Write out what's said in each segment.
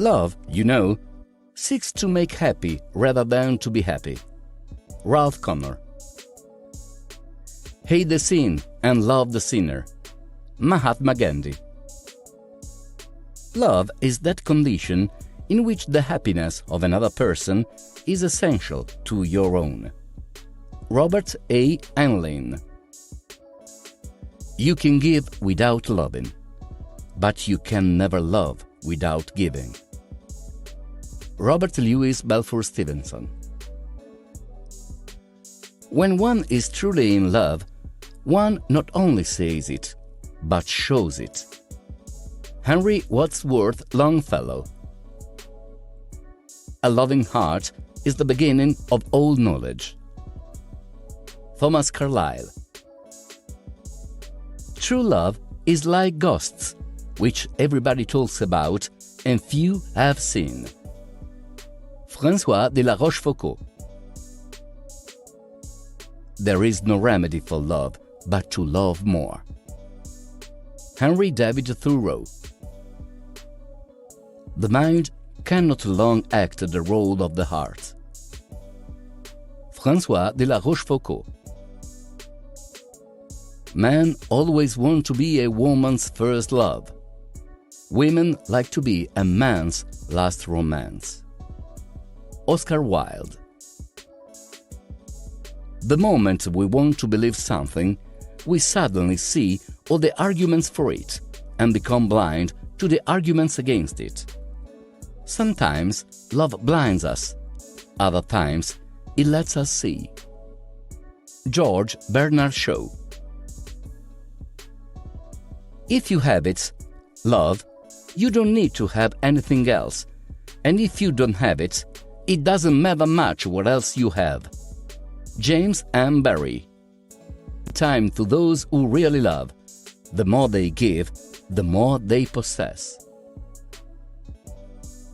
Love, seeks to make happy rather than to be happy. Ralph Connor. Hate the sin and love the sinner. Mahatma Gandhi. Love is that condition in which the happiness of another person is essential to your own. Robert A. Heinlein. You can give without loving, but you can never love without giving. Robert Louis Balfour Stevenson. When one is truly in love, one not only says it, but shows it. Henry Wadsworth Longfellow. A loving heart is the beginning of all knowledge. Thomas Carlyle. True love is like ghosts, which everybody talks about and few have seen. François de la Rochefoucauld. There is no remedy for love but to love more. Henry David Thoreau. The mind cannot long act the role of the heart. François de la Rochefoucauld. Men always want to be a woman's first love. Women like to be a man's last romance. Oscar Wilde. The moment we want to believe something, we suddenly see all the arguments for it and become blind to the arguments against it. Sometimes love blinds us, other times it lets us see. George Bernard Shaw. If you have it, love, you don't need to have anything else, and if you don't have it, it doesn't matter much what else you have. James M. Barrie. Time to those who really love. The more they give, the more they possess.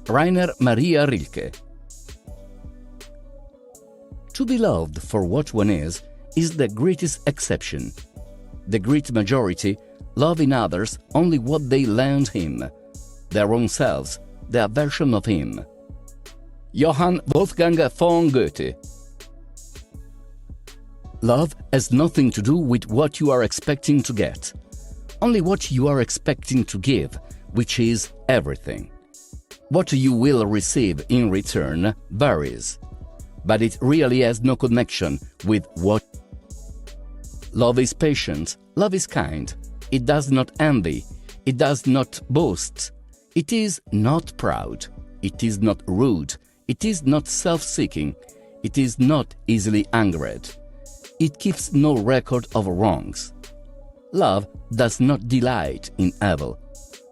Rainer Maria Rilke. To be loved for what one is the greatest exception. The great majority love in others only what they lend him, their own selves, their version of him. Johann Wolfgang von Goethe. Love has nothing to do with what you are expecting to get, only what you are expecting to give, which is everything. What you will receive in return varies, but it really has no connection with what. Love is patient, love is kind, it does not envy, it does not boast, it is not proud, it is not rude, it is not self-seeking, it is not easily angered. It keeps no record of wrongs. Love does not delight in evil,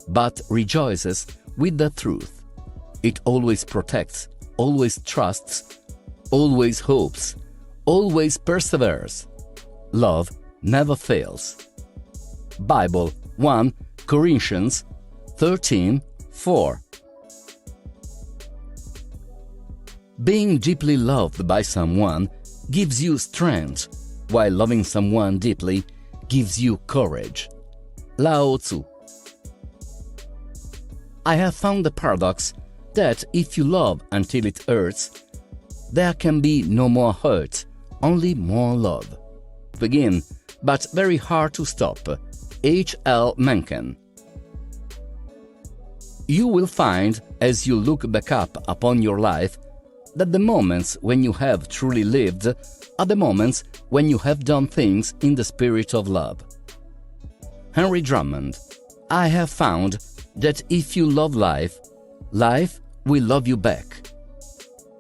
but rejoices with the truth. It always protects, always trusts, always hopes, always perseveres. Love never fails. Bible 1 Corinthians 13:4. Being deeply loved by someone gives you strength, while loving someone deeply gives you courage. Lao Tzu. I have found the paradox that if you love until it hurts, there can be no more hurt, only more love. Begin, but very hard to stop. H. L. Mencken. You will find, as you look back up upon your life, that the moments when you have truly lived are the moments when you have done things in the spirit of love. Henry Drummond. I have found that if you love life, life will love you back.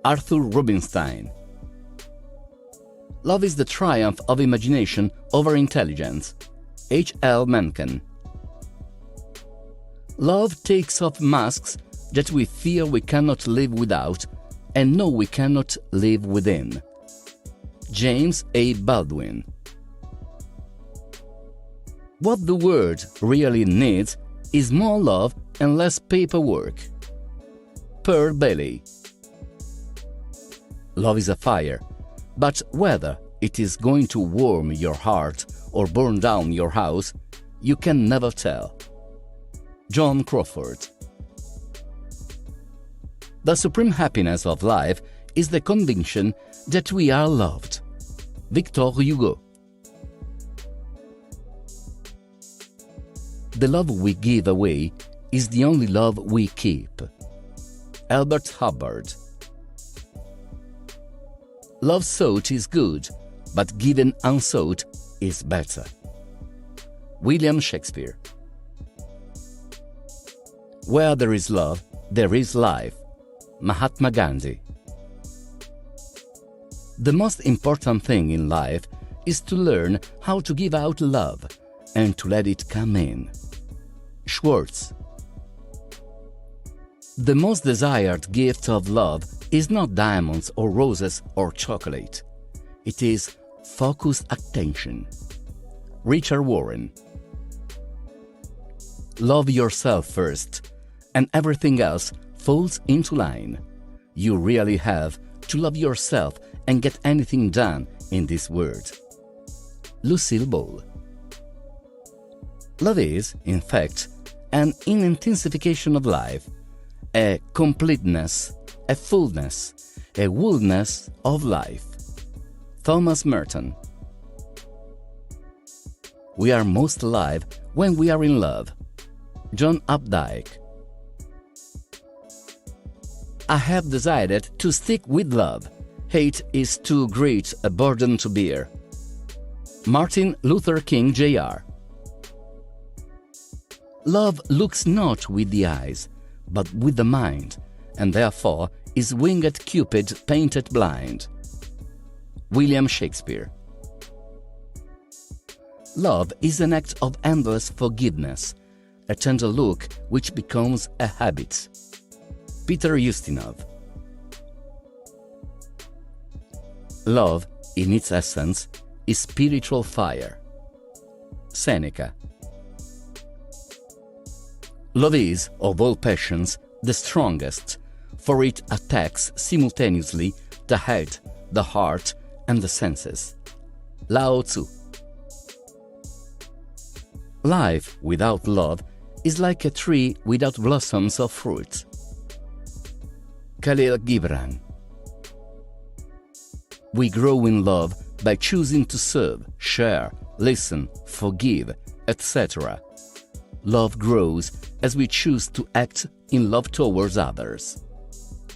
Arthur Rubinstein. Love is the triumph of imagination over intelligence. H. L. Mencken. Love takes off masks that we fear we cannot live without and know we cannot live within. James A. Baldwin. What the world really needs is more love and less paperwork. Pearl Bailey. Love is a fire, but whether it is going to warm your heart or burn down your house, you can never tell. John Crawford. The supreme happiness of life is the conviction that we are loved. Victor Hugo. The love we give away is the only love we keep. Albert Hubbard. Love sought is good, but given unsought is better. William Shakespeare. Where there is love, there is life. Mahatma Gandhi. The most important thing in life is to learn how to give out love and to let it come in. Schwartz. The most desired gift of love is not diamonds or roses or chocolate. It is focused attention. Richard Warren. Love yourself first, and everything else falls into line. You really have to love yourself and get anything done in this world. Lucille Ball. Love is, in fact, an intensification of life, a completeness, a fullness, a wholeness of life. Thomas Merton. We are most alive when we are in love. John Updike. I have decided to stick with love. Hate is too great a burden to bear. Martin Luther King Jr. Love looks not with the eyes, but with the mind, and therefore is winged Cupid painted blind. William Shakespeare. Love is an act of endless forgiveness, a tender look which becomes a habit. Peter Ustinov. Love, in its essence, is spiritual fire. Seneca. Love is, of all passions, the strongest, for it attacks simultaneously the head, the heart, and the senses. Lao Tzu. Life without love is like a tree without blossoms of fruit. Khalil Gibran. We grow in love by choosing to serve, share, listen, forgive, etc. Love grows as we choose to act in love towards others.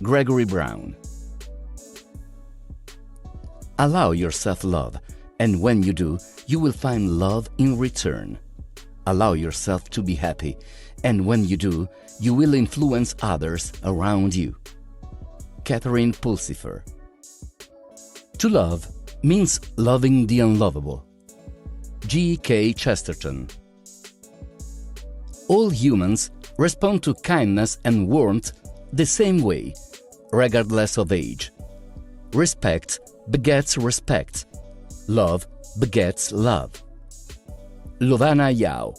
Gregory Brown. Allow yourself love, and when you do, you will find love in return. Allow yourself to be happy, and when you do, you will influence others around you. Catherine Pulsifer. To love means loving the unlovable. G.K. Chesterton. All humans respond to kindness and warmth the same way, regardless of age. Respect begets respect. Love begets love. Lovana Yao.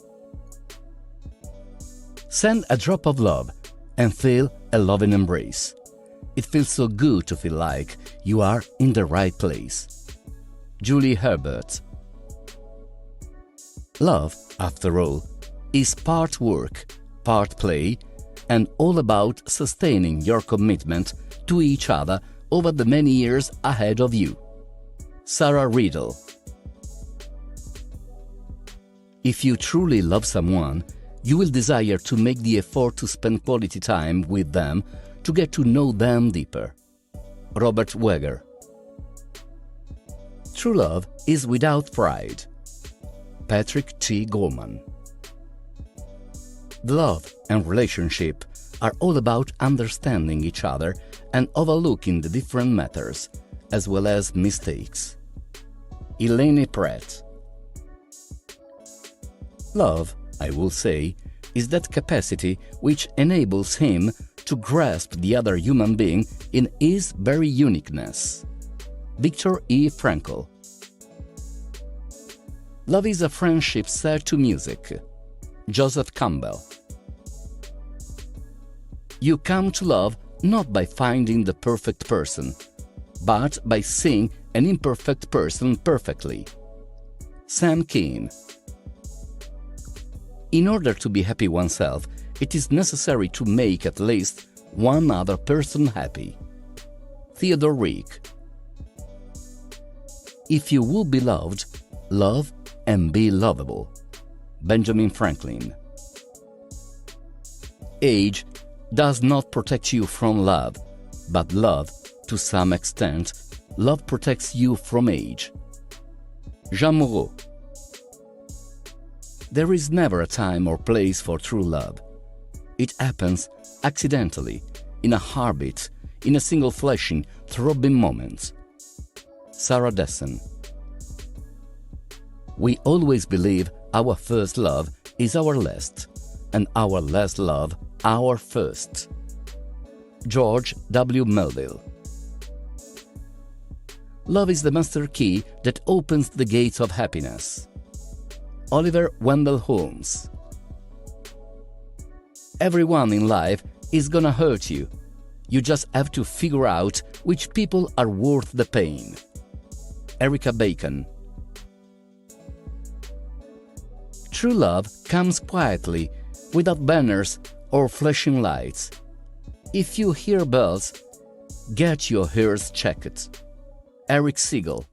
Send a drop of love and feel a loving embrace. It feels so good to feel like you are in the right place. Julie Herbert. Love, after all, is part work, part play, and all about sustaining your commitment to each other over the many years ahead of you. Sarah Riddle. If you truly love someone, you will desire to make the effort to spend quality time with them to get to know them deeper. Robert Wagner. True love is without pride. Patrick T. Gorman. Love and relationship are all about understanding each other and overlooking the different matters, as well as mistakes. Elaine Pratt. Love, I will say, is that capacity which enables him to grasp the other human being in his very uniqueness. Viktor E. Frankl. Love is a friendship set to music. Joseph Campbell. You come to love not by finding the perfect person, but by seeing an imperfect person perfectly. Sam Keane. In order to be happy oneself, it is necessary to make at least one other person happy. Theodore Reek. If you will be loved, love and be lovable. Benjamin Franklin. Age does not protect you from love, but love, to some extent, love protects you from age. Jean Moreau. There is never a time or place for true love. It happens accidentally, in a heartbeat, in a single flashing, throbbing moment. Sarah Dessen. We always believe our first love is our last, and our last love our first. George W. Melville. Love is the master key that opens the gates of happiness. Oliver Wendell Holmes. Everyone in life is gonna hurt you. You just have to figure out which people are worth the pain. Erica Bacon. True love comes quietly, without banners or flashing lights. If you hear bells, get your ears checked. Eric Siegel.